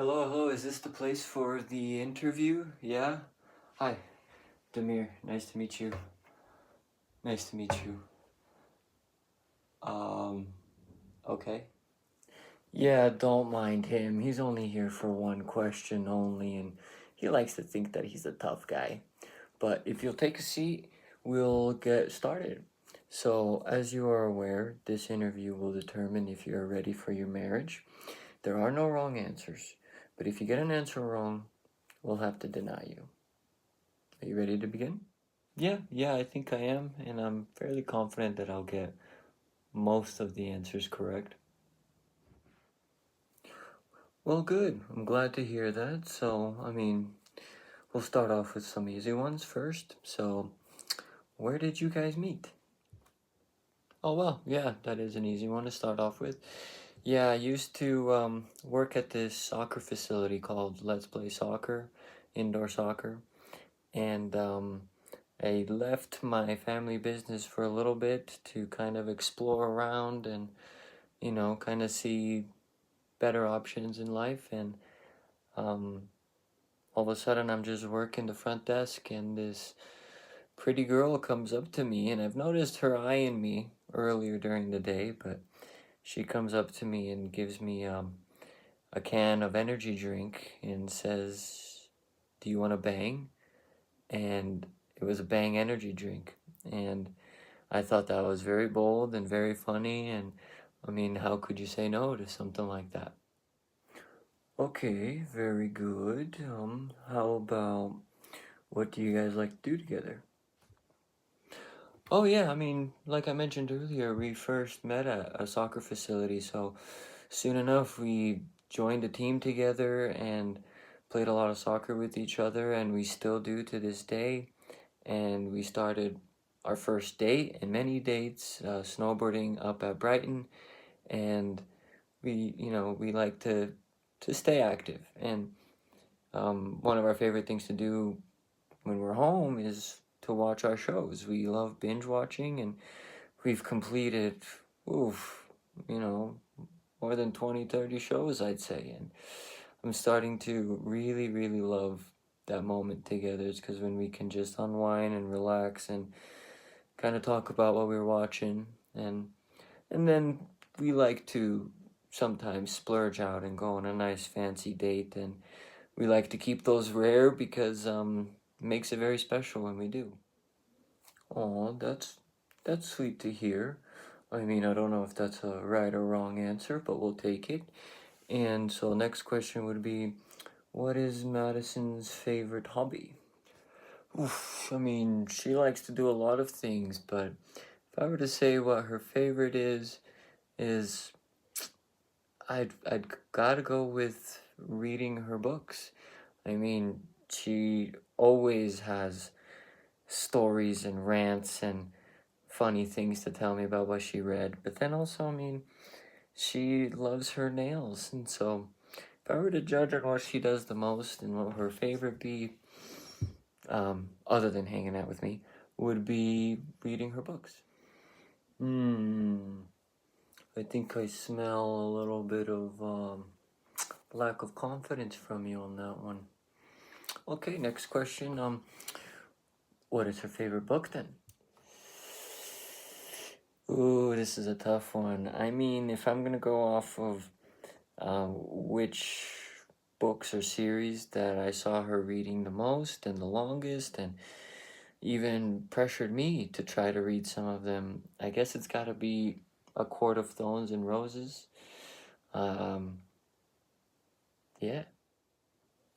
Hello, hello, is this the place for the interview? Yeah? Hi, Demir, nice to meet you. Nice to meet you. Um, okay. Yeah, don't mind him. He's only here for one question only, and he likes to think that he's a tough guy. But if you'll take a seat, we'll get started. So, as you are aware, this interview will determine if you're ready for your marriage. There are no wrong answers, but if you get an answer wrong, we'll have to deny you. Are you ready to begin? Yeah, I think I am, and I'm fairly confident that I'll get most of the answers correct. Well, good. I'm glad to hear that. So, we'll start off with some easy ones first. So, where did you guys meet? Oh, well, yeah, that is an easy one to start off with. Yeah, I used to work at this soccer facility called Let's Play Soccer, indoor soccer, and I left my family business for a little bit to kind of explore around and, kind of see better options in life. And um, all of a sudden, I'm just working the front desk, and this pretty girl comes up to me, and I've noticed her eyeing me earlier during the day, but she comes up to me and gives me a can of energy drink and says, "Do you want a bang?" And it was a Bang energy drink. And I thought that was very bold and very funny. And how could you say no to something like that? Okay, very good. How about what do you guys like to do together? Oh yeah, like I mentioned earlier, we first met at a soccer facility, so soon enough we joined a team together and played a lot of soccer with each other, and we still do to this day. And we started our first date and many dates, snowboarding up at Brighton, and we like to stay active. And one of our favorite things to do when we're home is to watch our shows. We love binge watching, and we've completed, oof, you know, more than 20, 30 shows, I'd say. And I'm starting to really, really love that moment together. It's because when we can just unwind and relax and kind of talk about what we were watching, and then we like to sometimes splurge out and go on a nice fancy date, and we like to keep those rare because it makes it very special when we do. Oh, that's sweet to hear. I don't know if that's a right or wrong answer, but we'll take it. And so next question would be, what is Madison's favorite hobby? Oof, she likes to do a lot of things, but if I were to say what her favorite is I'd gotta go with reading her books. She always has stories and rants and funny things to tell me about what she read. But then also, she loves her nails, and so if I were to judge on what she does the most and what her favorite be, other than hanging out with me, would be reading her books. I think I smell a little bit of lack of confidence from you on that one. Okay, next question. What is her favorite book then? Ooh, this is a tough one. If I'm gonna go off of which books or series that I saw her reading the most and the longest, and even pressured me to try to read some of them, I guess it's gotta be A Court of Thorns and Roses. Um, yeah.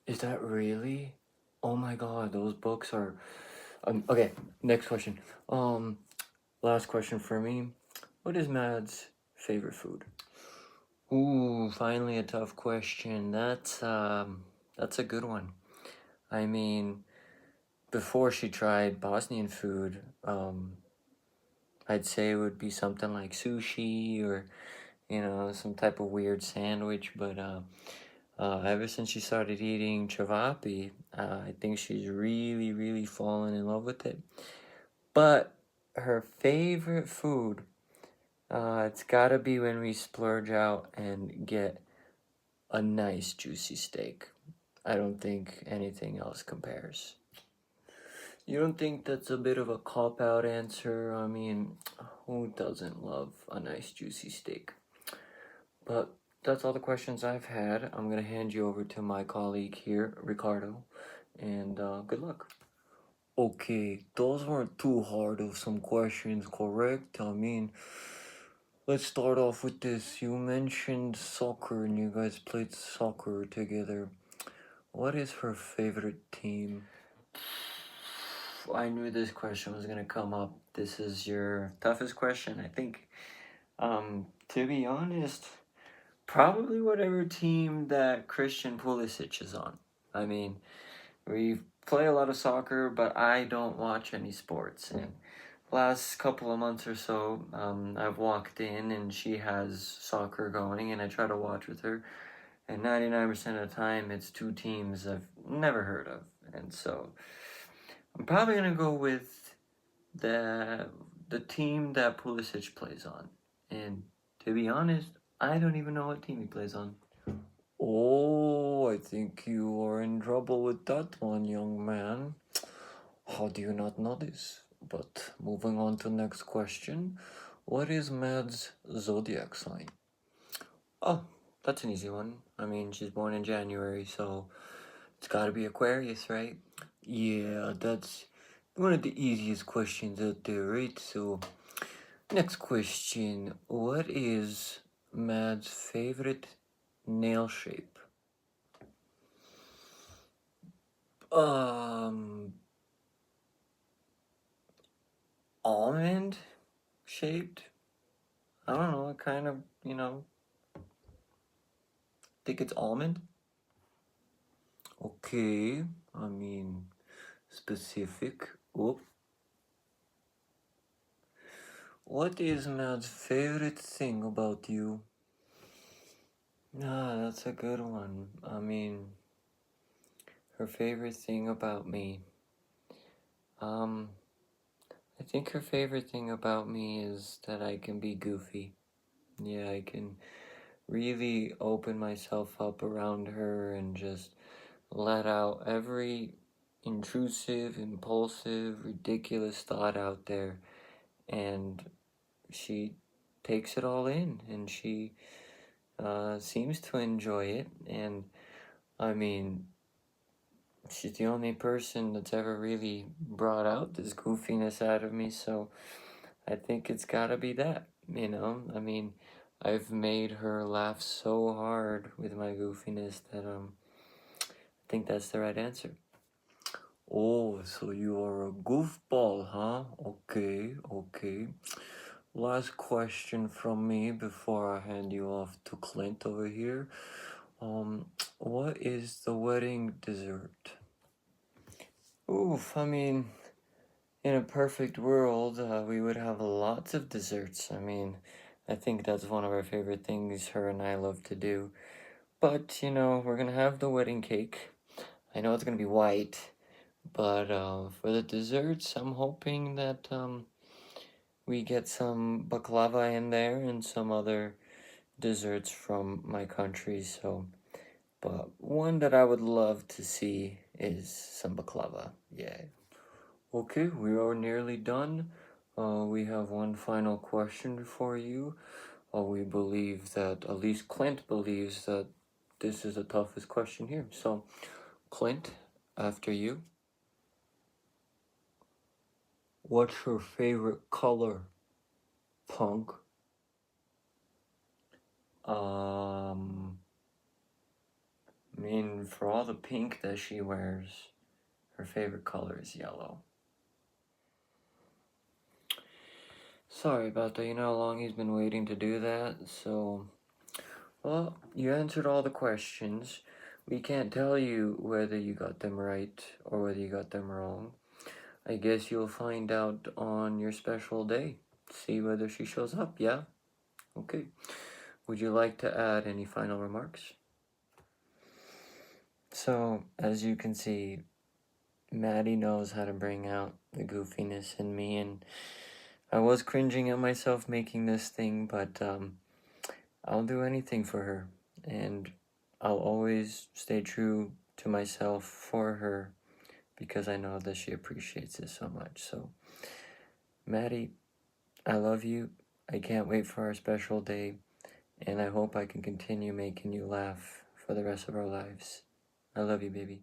Is that really? Oh my god, those books are. Okay, next question. Last question for me. What is Mad's favorite food? Ooh, finally a tough question. That's a good one. I mean, before she tried Bosnian food, I'd say it would be something like sushi or, some type of weird sandwich. But ever since she started eating cevapi, I think she's really, really fallen in love with it. But her favorite food, it's gotta be when we splurge out and get a nice juicy steak. I don't think anything else compares. You don't think that's a bit of a cop-out answer? I mean, who doesn't love a nice juicy steak? But that's all the questions I've had. I'm gonna hand you over to my colleague here, Ricardo, and good luck. Okay, those weren't too hard of some questions, correct? I mean, let's start off with this. You mentioned soccer and you guys played soccer together. What is her favorite team? I knew this question was gonna come up. This is your toughest question, I think. To be honest, probably whatever team that Christian Pulisic is on. I mean, we play a lot of soccer, but I don't watch any sports. And last couple of months or so, I've walked in and she has soccer going, and I try to watch with her. And 99% of the time, it's two teams I've never heard of. And so I'm probably gonna go with the team that Pulisic plays on. And to be honest, I don't even know what team he plays on. Oh, I think you are in trouble with that one, young man. How do you not know this? But moving on to next question. What is Mad's zodiac sign? Oh, that's an easy one. I mean, she's born in January, so it's gotta be Aquarius, right? Yeah, that's one of the easiest questions out there, right? So, next question. What is Mad's favorite nail shape? Um, Almond shaped? I don't know, kind of, think it's almond? Okay, I mean, specific. Oh, what is Mad's favorite thing about you? Ah, that's a good one. I mean, her favorite thing about me. Um, I think her favorite thing about me is that I can be goofy. Yeah, I can really open myself up around her and just let out every intrusive, impulsive, ridiculous thought out there. And she takes it all in and she seems to enjoy it. And I mean, she's the only person that's ever really brought out this goofiness out of me, so I think it's gotta be that, I mean, I've made her laugh so hard with my goofiness that I think that's the right answer. Oh, so you are a goofball, huh? Okay, okay. Last question from me before I hand you off to Clint over here. What is the wedding dessert? Oof, I mean, in a perfect world, we would have lots of desserts. I mean, I think that's one of our favorite things her and I love to do. But, we're gonna have the wedding cake. I know it's gonna be white, but for the desserts, I'm hoping that we get some baklava in there and some other desserts from my country. So, but one that I would love to see is some baklava. Yeah. Okay, we are nearly done. We have one final question for you. We believe that, at least Clint believes that this is the toughest question here. So, Clint, after you, what's your favorite color, punk? Um, I mean, for all the pink that she wears, her favorite color is yellow. Sorry about that. You know how long he's been waiting to do that? So, well, you answered all the questions. We can't tell you whether you got them right or whether you got them wrong. I guess you'll find out on your special day. See whether she shows up, yeah? Okay. Would you like to add any final remarks? So, as you can see, Maddie knows how to bring out the goofiness in me, and I was cringing at myself making this thing, but I'll do anything for her, and I'll always stay true to myself for her because I know that she appreciates it so much. So, Maddie, I love you. I can't wait for our special day, and I hope I can continue making you laugh for the rest of our lives. I love you, baby.